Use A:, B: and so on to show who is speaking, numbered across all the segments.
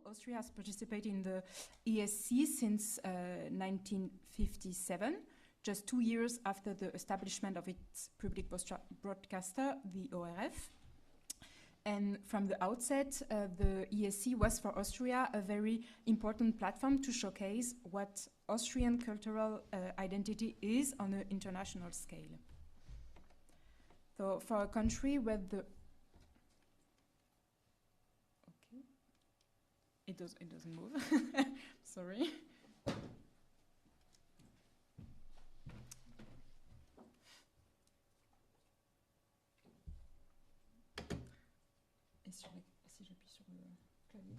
A: Austria has participated in the ESC since 1957, just 2 years after the establishment of its public broadcaster, the ORF. And from the outset, the ESC was for Austria a very important platform to showcase what Austrian cultural identity is on an international scale. So for a country where the... Okay. It doesn't move. Sorry. Si j'appuie sur le clavier.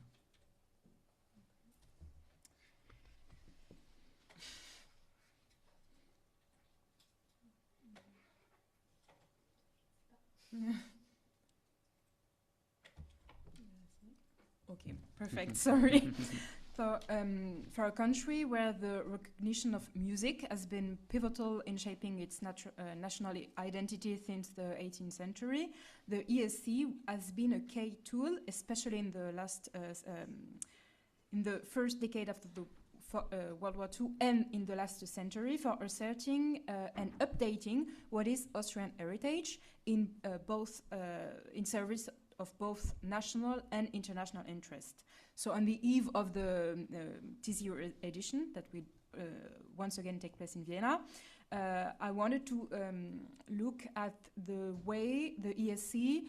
A: Okay, perfect, sorry. So, for a country where the recognition of music has been pivotal in shaping its national identity since the 18th century, the ESC has been a key tool, especially in the first decade after the World War II and in the last century, for asserting and updating what is Austrian heritage in service of both national and international interest. So on the eve of the this year edition that will once again take place in Vienna, I wanted to look at the way the ESC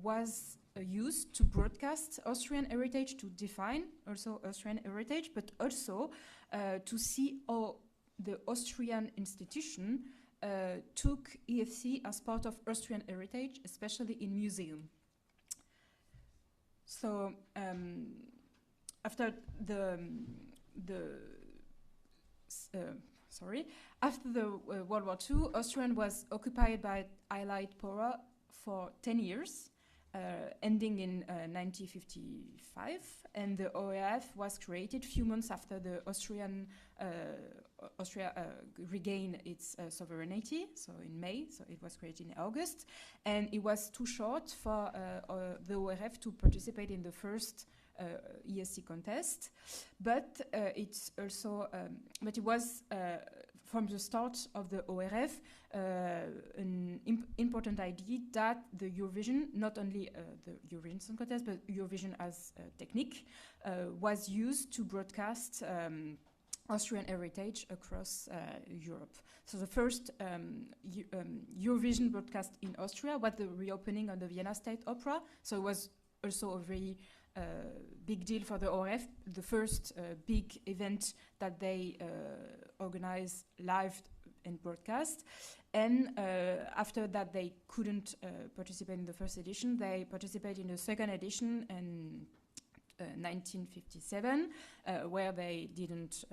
A: was used to broadcast Austrian heritage, to define also Austrian heritage, but also to see how the Austrian institution took ESC as part of Austrian heritage, especially in museum. So after the World War II, Austria was occupied by Allied power for 10 years, ending in 1955, and the ORF was created a few months after the Austria regained its sovereignty, so in May, so it was created in August, and it was too short for the ORF to participate in the first ESC contest, but it was from the start of the ORF an important idea that the Eurovision, not only the Eurovision Song Contest, but Eurovision as a technique, was used to broadcast Austrian heritage across Europe. So the first Eurovision broadcast in Austria was the reopening of the Vienna State Opera, so it was also a very big deal for the ORF, the first big event that they organized live and broadcast. And after that, they couldn't participate in the first edition. They participated in the second edition in 1957, where they didn't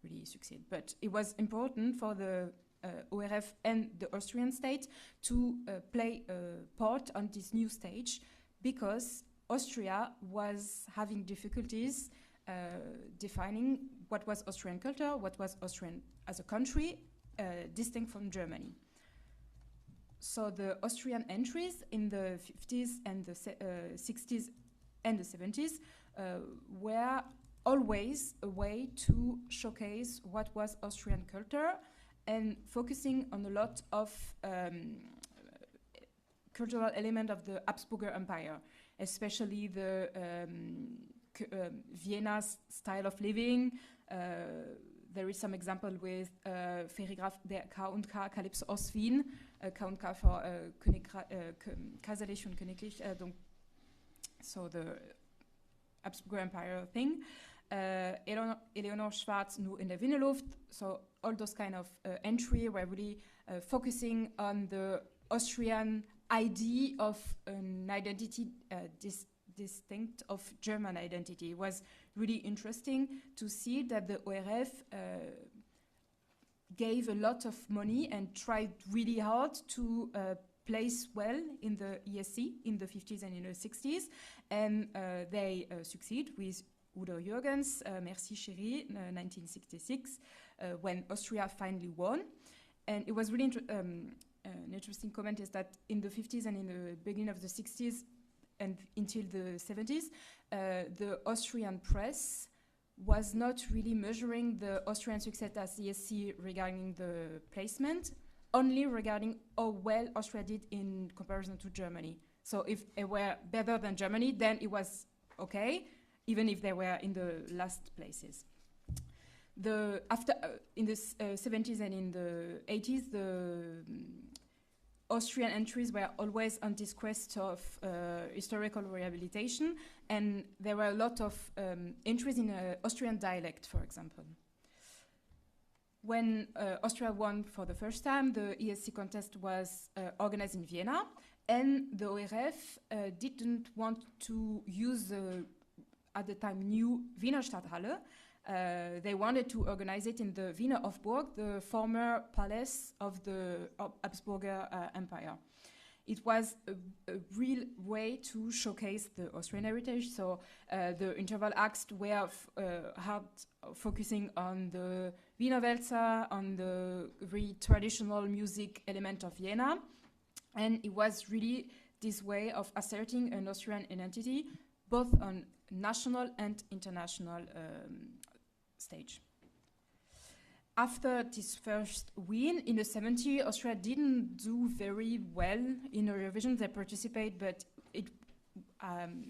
A: really succeed. But it was important for the ORF and the Austrian state to play a part on this new stage, because Austria was having difficulties defining what was Austrian culture, what was Austrian as a country, distinct from Germany. So the Austrian entries in the 50s and the 60s and the 70s were always a way to showcase what was Austrian culture and focusing on a lot of cultural element of the Habsburg Empire, especially the Vienna style of living. There is some example with Ferigraf der K&K Calypso aus Wien, K&K for Kaiserlich und Königlich, so the Habsburg Empire thing. Eleonore Schwarz, Nur in der Wienerluft, so all those kind of entry were really focusing on the Austrian idea of an identity distinct of German identity. It was really interesting to see that the ORF gave a lot of money and tried really hard to place well in the ESC in the 50s and in the 60s, and they succeed with Udo Jürgens, Merci Chérie, 1966, when Austria finally won. And it was really an interesting comment is that in the 50s and in the beginning of the 60s, and until the 70s, the Austrian press was not really measuring the Austrian success as ESC regarding the placement, only regarding how well Austria did in comparison to Germany. So if it were better than Germany, then it was okay, even if they were in the last places. In the 70s and in the 80s, the Austrian entries were always on this quest of historical rehabilitation, and there were a lot of entries in Austrian dialect, for example. When Austria won for the first time, the ESC contest was organized in Vienna, and the ORF didn't want to use the, at the time, new Wiener Stadthalle. They wanted to organize it in the Wiener Hofburg, the former palace of the Habsburger Empire. It was a real way to showcase the Austrian heritage. So the interval acts were hard focusing on the Wiener Walzer, on the very traditional music element of Vienna. And it was really this way of asserting an Austrian identity, both on national and international stage. After this first win in the 70s, Austria didn't do very well in Eurovision. They participate, but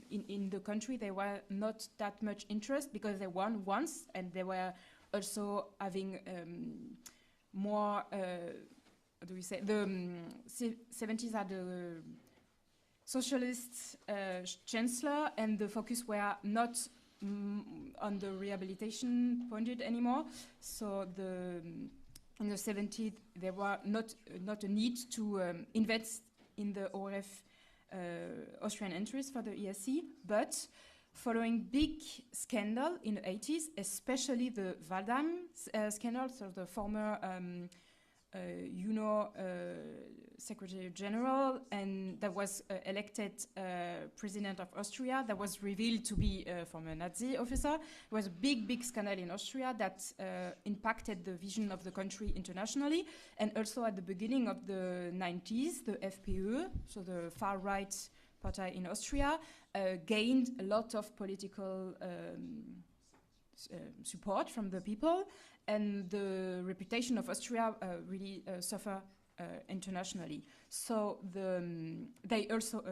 A: in the country there were not that much interest because they won once, and they were also having more. How do we say? The 70s had a socialist chancellor, and the focus were not on the rehabilitation pointed anymore. So in the 70s there were not a need to invest in the ORF Austrian entries for the ESC, but following big scandal in the 80s, especially the Waldheim scandal, so the former Secretary General, and that was elected President of Austria, that was revealed to be a former Nazi officer. It was a big scandal in Austria that impacted the vision of the country internationally. And also at the beginning of the 90s, the FPÖ, so the far-right party in Austria, gained a lot of political support from the people, and the reputation of Austria really suffered internationally. So they also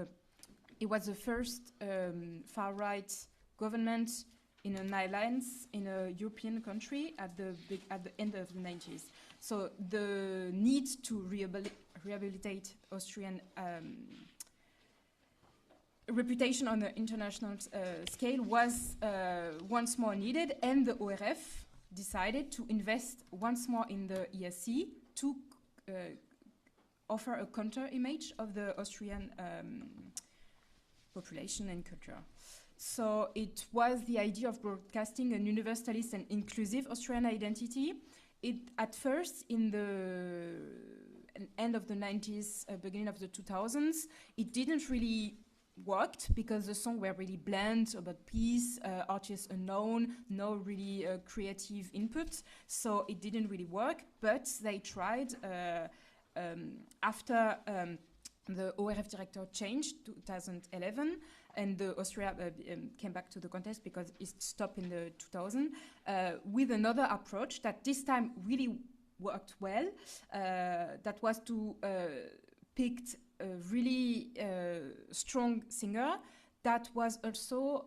A: it was the first far-right government in an alliance in a European country at the end of the 90s. So the need to rehabilitate Austrian reputation on the international scale was once more needed, and the ORF decided to invest once more in the ESC to offer a counter-image of the Austrian population and culture. So it was the idea of broadcasting a universalist and inclusive Austrian identity. It, at first, in the end of the 90s, beginning of the 2000s, it didn't really worked because the songs were really bland, about peace, artists unknown, no really creative input, so it didn't really work. But they tried after the ORF director changed 2011, and the Austria came back to the contest because it stopped in the 2000 with another approach that this time really worked well. That was to pick a really strong singer that was also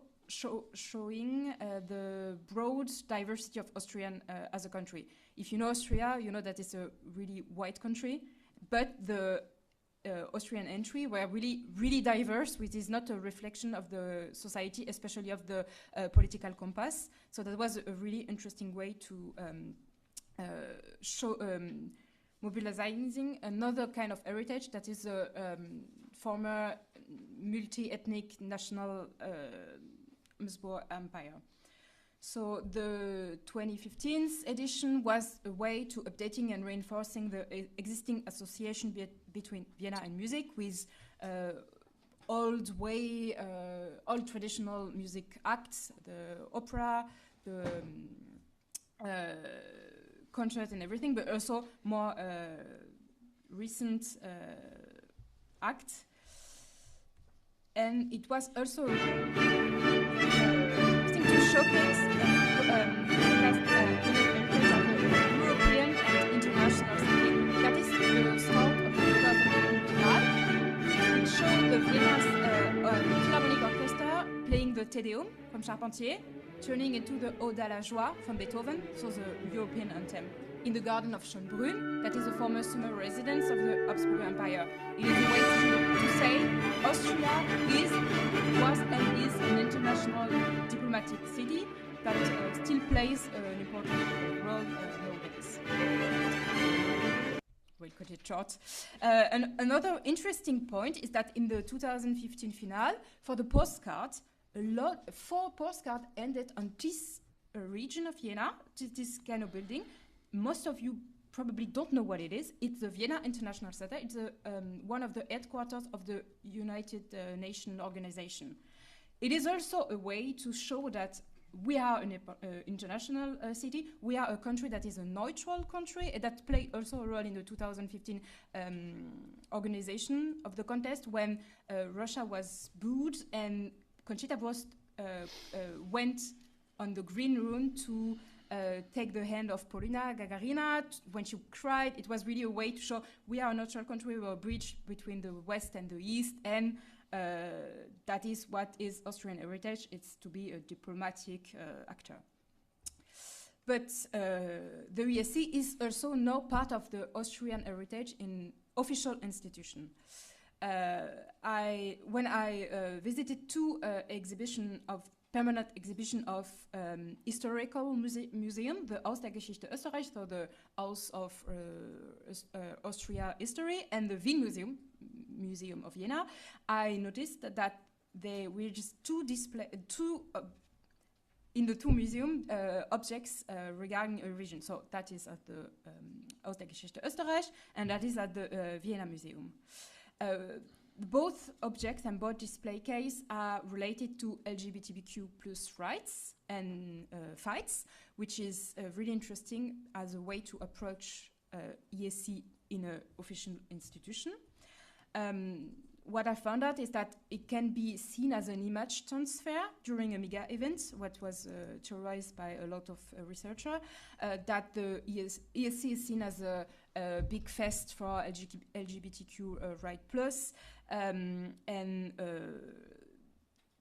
A: showing the broad diversity of Austrian as a country. If you know Austria, you know that it's a really white country, but the Austrian entry were really diverse, which is not a reflection of the society, especially of the political compass. So that was a really interesting way to show mobilizing another kind of heritage that is a former multi-ethnic national Habsburg Empire. So the 2015 edition was a way to updating and reinforcing the existing association between Vienna and music with old traditional music acts, the opera, the concert and everything, but also more recent acts. and it was also thing to showcase European and international scene. That is the start of the 2015 finale, which showed the Vienna's Philharmonic Orchestra playing the Te Deum from Charpentier, turning into the Ode à la Joie from Beethoven, so the European anthem, in the garden of Schönbrunn, that is the former summer residence of the Habsburg Empire. It is a way to say Austria was and is an international diplomatic city that still plays an important role nowadays. We'll cut it short. And another interesting point is that in the 2015 finale, for the postcard, 4 postcards ended on this region of Vienna, this kind of building. Most of you probably don't know what it is. It's the Vienna International Center. It's one of the headquarters of the United Nations organization. It is also a way to show that we are an international city. We are a country that is a neutral country that played also a role in the 2015 organization of the contest when Russia was booed and Conchita Wurst went on the green room to take the hand of Polina Gagarina when she cried. It was really a way to show we are a neutral country, we're a bridge between the West and the East, and that is what is Austrian heritage. It's to be a diplomatic actor. But the ESC is also now part of the Austrian heritage in official institution. When I visited 2 permanent exhibition of historical museum, the Haus der Geschichte Österreich, so the House of Austria history, and the Wien Museum of Vienna, I noticed that there were just in the 2 museum objects regarding Eurovision. So that is at the Haus der Geschichte Österreich, and that is at the Vienna Museum. Both objects and both display case are related to LGBTQ plus rights and fights, which is really interesting as a way to approach ESC in an official institution. What I found out is that it can be seen as an image transfer during a mega event, what was theorized by a lot of researchers, that the ESC is seen as a big fest for LGBTQ right plus, and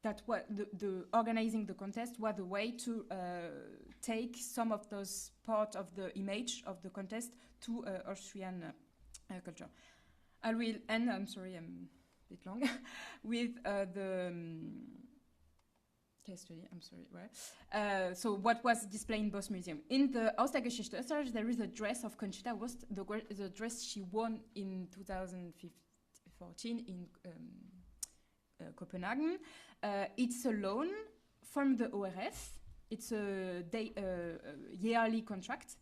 A: that what the organizing the contest was a way to take some of those part of the image of the contest to Austrian culture. I will end, I'm sorry, I'm a bit long, with the case study, I'm sorry, right? So what was displayed in both museums. In the Haus der Geschichte Österreich, there is a dress of Conchita Wurst, the dress she won in 2014 in Copenhagen. It's a loan from the ORF. It's a yearly contract.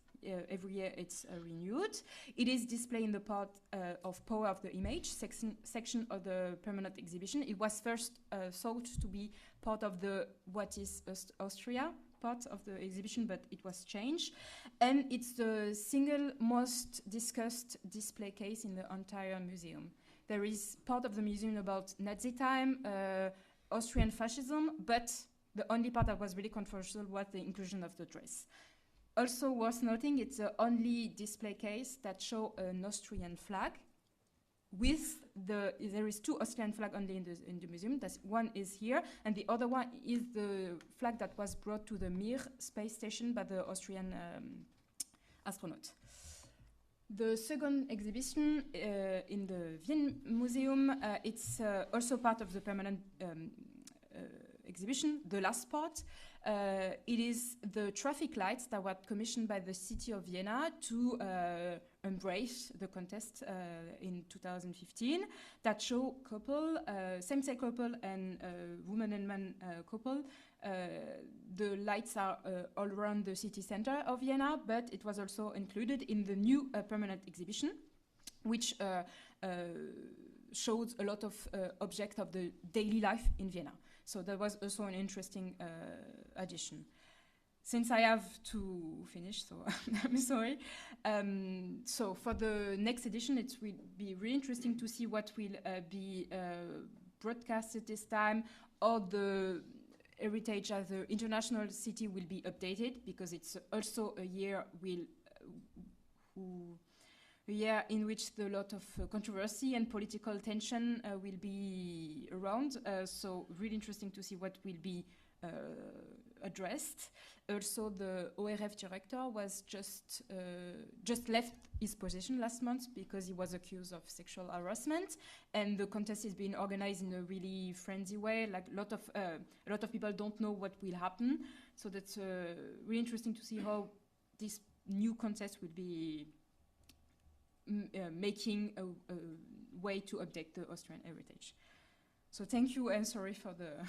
A: Every year it's renewed. It is displayed in the part of Power of the Image section of the permanent exhibition. It was first thought to be part of the What is Austria part of the exhibition, but it was changed. And it's the single most discussed display case in the entire museum. There is part of the museum about Nazi time, Austrian fascism, but the only part that was really controversial was the inclusion of the dress. Also worth noting, it's the only display case that show an Austrian flag. There is 2 Austrian flags only in the museum. One is here, and the other one is the flag that was brought to the Mir space station by the Austrian astronaut. The second exhibition in the Wien Museum, it's also part of the permanent exhibition, the last part. It is the traffic lights that were commissioned by the city of Vienna to embrace the contest in 2015 that show couple, same-sex couple and woman and man couple. The lights are all around the city center of Vienna, but it was also included in the new permanent exhibition, which shows a lot of objects of the daily life in Vienna. So that was also an interesting addition. Since I have to finish, so I'm sorry. So for the next edition, it will be really interesting to see what will be broadcasted this time, or the heritage as an international city will be updated, because it's also a year in which a lot of controversy and political tension will be around. So really interesting to see what will be addressed. Also, the ORF director was just left his position last month because he was accused of sexual harassment, and the contest is being organized in a really frenzy way. Like a lot of people don't know what will happen. So that's really interesting to see how this new contest will be making a way to update the Austrian heritage. So thank you, and sorry for the